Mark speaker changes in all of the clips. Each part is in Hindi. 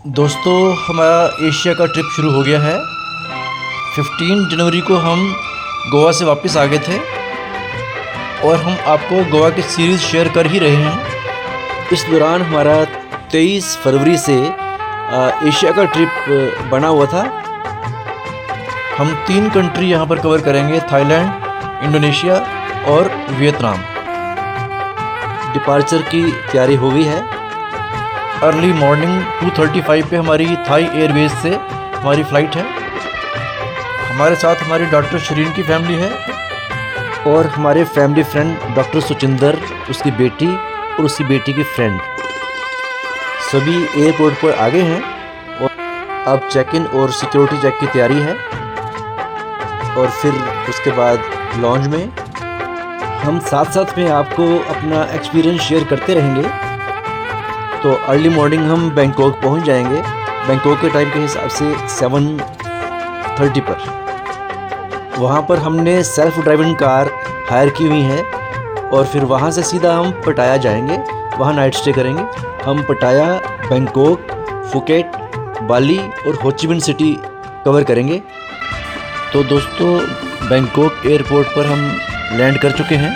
Speaker 1: दोस्तों, हमारा एशिया का ट्रिप शुरू हो गया है। 15 जनवरी को हम गोवा से वापस आ गए थे और हम आपको गोवा की सीरीज़ शेयर कर ही रहे हैं। इस दौरान हमारा 23 फरवरी से एशिया का ट्रिप बना हुआ था। हम 3 कंट्री यहाँ पर कवर करेंगे: थाईलैंड, इंडोनेशिया और वियतनाम। डिपार्चर की तैयारी हो गई है। अर्ली मॉर्निंग 2:35 पे हमारी थाई एयरवेज से हमारी फ़्लाइट है। हमारे साथ हमारी डॉक्टर शरीन की फैमिली है और हमारे फैमिली फ्रेंड डॉक्टर सुचिंदर, उसकी बेटी और उसकी बेटी की फ्रेंड, सभी एयरपोर्ट पर आ गए हैं और अब चेक इन और सिक्योरिटी चेक की तैयारी है। और फिर उसके बाद लॉन्च में हम साथ साथ में आपको अपना एक्सपीरियंस शेयर करते रहेंगे। तो अर्ली मॉर्निंग हम बैंकॉक पहुंच जाएंगे। बैंकॉक के टाइम के हिसाब से 7:30 पर। वहां पर हमने सेल्फ ड्राइविंग कार हायर की हुई है और फिर वहां से सीधा हम पटाया जाएंगे। वहां नाइट स्टे करेंगे। हम पटाया, बैंकॉक, फुकेट, बाली और हो ची मिन्ह सिटी कवर करेंगे। तो दोस्तों, बैंकॉक एयरपोर्ट पर हम लैंड कर चुके हैं।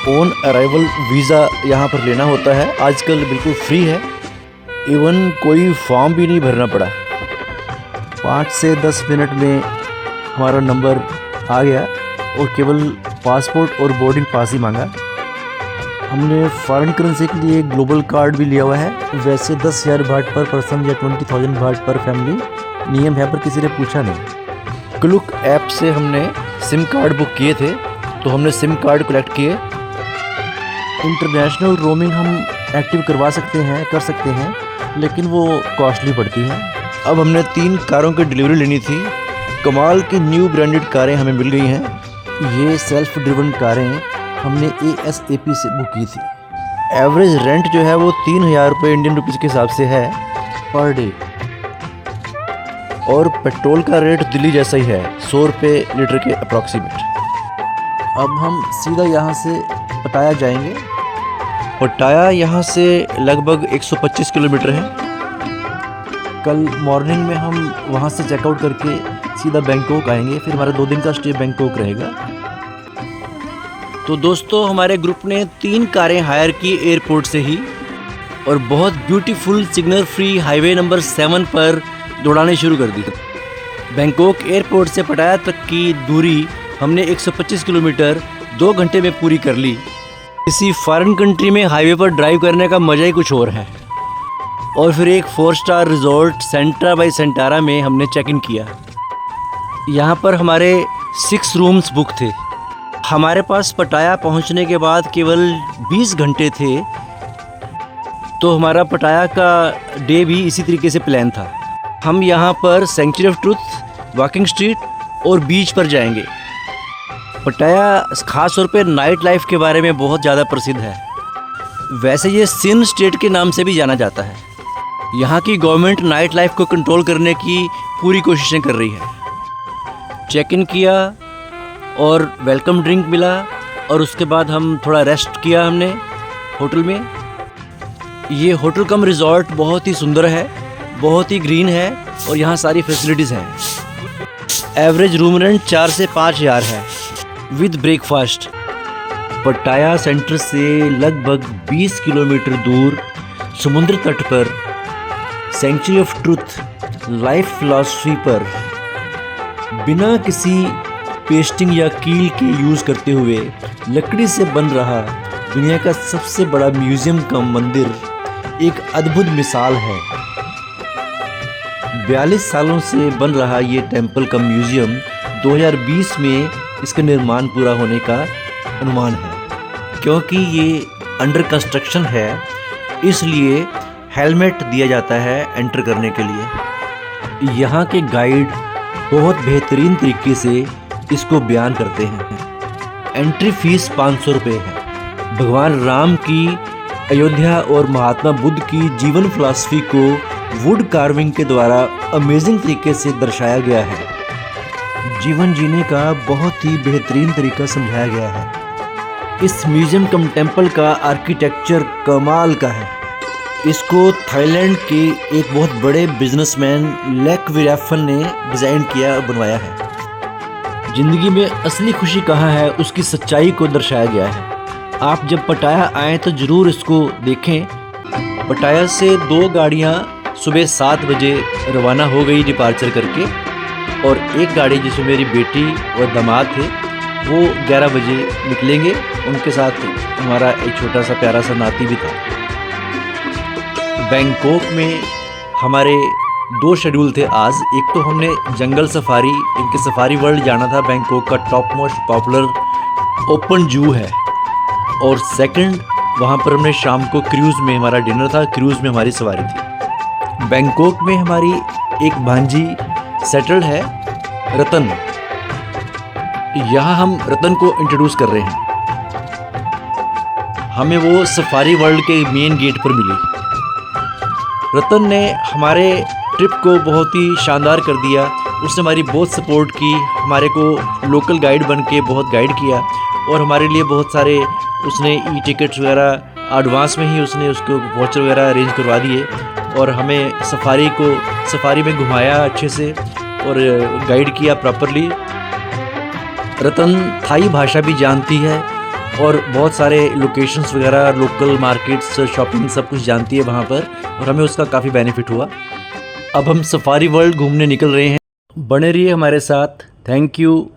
Speaker 1: ऑन अराइवल वीज़ा यहाँ पर लेना होता है। आजकल बिल्कुल फ्री है। इवन कोई फॉर्म भी नहीं भरना पड़ा। 5 से 10 मिनट में हमारा नंबर आ गया और केवल पासपोर्ट और बोर्डिंग पास ही मांगा। हमने फॉरेन करेंसी के लिए ग्लोबल कार्ड भी लिया हुआ है। वैसे 10,000 बाट पर पर्सन या 20,000 बाट पर फैमिली नियम है, पर किसी ने पूछा नहीं। क्लुक ऐप से हमने सिम कार्ड बुक किए थे, तो हमने सिम कार्ड कलेक्ट किए। इंटरनेशनल रोमिंग हम एक्टिव करवा सकते हैं, कर सकते हैं, लेकिन वो कॉस्टली पड़ती है। अब हमने 3 कारों की डिलीवरी लेनी थी। कमाल की न्यू ब्रांडेड कारें हमें मिल गई हैं। ये सेल्फ ड्रिवन कारें हमने ASAP से बुक की थी। एवरेज रेंट जो है वो 3,000 रुपये इंडियन रुपीज़ के हिसाब से है पर डे। और पेट्रोल का रेट दिल्ली जैसा ही है, 100 रुपये लीटर के अप्रॉक्सीमेट। अब हम सीधा यहाँ से पटाया जाएंगे। पटाया यहाँ से लगभग 125 किलोमीटर है। कल मॉर्निंग में हम वहाँ से चेकआउट करके सीधा बैंकॉक आएंगे। फिर हमारा 2 दिन का स्टे बैंकॉक रहेगा। तो दोस्तों, हमारे ग्रुप ने 3 कारें हायर की एयरपोर्ट से ही और बहुत beautiful signal free highway number 7 पर दौड़ाने शुरू कर दी। बैंकॉक एयरपोर्ट से पटाया तक की दूरी हमने 125 किलोमीटर 2 घंटे में पूरी कर ली। किसी फॉरेन कंट्री में हाईवे पर ड्राइव करने का मज़ा ही कुछ और है। और फिर एक 4 स्टार रिजॉर्ट सेंट्रा बाई सेंटारा में हमने चेक इन किया। यहाँ पर हमारे 6 रूम्स बुक थे। हमारे पास पटाया पहुँचने के बाद केवल 20 घंटे थे, तो हमारा पटाया का डे भी इसी तरीके से प्लान था। हम यहाँ पर Sanctuary of Truth, walking street और बीच पर जाएंगे। पटाया ख़ास तौर पे नाइट लाइफ के बारे में बहुत ज़्यादा प्रसिद्ध है। वैसे ये सिन स्टेट के नाम से भी जाना जाता है। यहाँ की गवर्नमेंट नाइट लाइफ को कंट्रोल करने की पूरी कोशिशें कर रही है। चेक इन किया और वेलकम ड्रिंक मिला और उसके बाद हम थोड़ा रेस्ट किया हमने होटल में। ये होटल कम रिजॉर्ट बहुत ही सुंदर है, बहुत ही ग्रीन है और यहाँ सारी फैसिलिटीज़ हैं। एवरेज रूम रेंट 4 से 5,000 है विद ब्रेकफास्ट। पटाया सेंटर से लगभग 20 किलोमीटर दूर समुद्र तट पर Sanctuary of Truth life philosophy पर बिना किसी पेस्टिंग या कील के यूज़ करते हुए लकड़ी से बन रहा दुनिया का सबसे बड़ा म्यूज़ियम का मंदिर एक अद्भुत मिसाल है। 42 सालों से बन रहा ये टेम्पल का म्यूज़ियम 2020 में इसका निर्माण पूरा होने का अनुमान है। क्योंकि ये अंडर कंस्ट्रक्शन है, इसलिए हेलमेट दिया जाता है एंटर करने के लिए। यहाँ के गाइड बहुत बेहतरीन तरीके से इसको बयान करते हैं। एंट्री फीस 500 रुपये है। भगवान राम की अयोध्या और महात्मा बुद्ध की जीवन फिलॉसफी को वुड कार्विंग के द्वारा अमेजिंग तरीके से दर्शाया गया है। जीवन जीने का बहुत ही बेहतरीन तरीका समझाया गया है। इस म्यूज़ियम कम टेम्पल का आर्किटेक्चर कमाल का है। इसको थाईलैंड के एक बहुत बड़े बिजनेसमैन लेक वीराफन ने डिज़ाइन किया और बनवाया है। ज़िंदगी में असली खुशी कहाँ है, उसकी सच्चाई को दर्शाया गया है। आप जब पटाया आएँ तो ज़रूर इसको देखें। पटाया से 2 गाड़ियाँ सुबह 7 बजे रवाना हो गई डिपार्चर करके, और एक गाड़ी जिसमें मेरी बेटी और दामाद थे वो 11 बजे निकलेंगे। उनके साथ हमारा एक छोटा सा प्यारा सा नाती भी था। बैंकॉक में हमारे 2 शेड्यूल थे आज। एक तो हमने जंगल सफारी, इनके सफारी वर्ल्ड जाना था, बैंकॉक का टॉप मोस्ट पॉपुलर ओपन जू है। और सेकंड वहाँ पर हमने शाम को क्रूज़ में हमारा डिनर था, क्रूज़ में हमारी सवारी थी। बैंकॉक में हमारी एक भांजी सेटल्ड है, रतन। यहाँ हम रतन को इंट्रोड्यूस कर रहे हैं। हमें वो सफारी वर्ल्ड के मेन गेट पर मिली। रतन ने हमारे ट्रिप को बहुत ही शानदार कर दिया। उसने हमारी बहुत सपोर्ट की, हमारे को लोकल गाइड बन के बहुत गाइड किया, और हमारे लिए बहुत सारे उसने ई टिकट्स वगैरह एडवांस में ही उसने उसको वाउचर वगैरह अरेंज करवा दिए, और हमें सफारी में घुमाया अच्छे से और गाइड किया प्रॉपरली। रतन थाई भाषा भी जानती है और बहुत सारे लोकेशंस वगैरह, लोकल मार्केट्स, शॉपिंग सब कुछ जानती है वहाँ पर, और हमें उसका काफ़ी बेनिफिट हुआ। अब हम सफारी वर्ल्ड घूमने निकल रहे हैं। बने रहिए हमारे साथ। Thank you.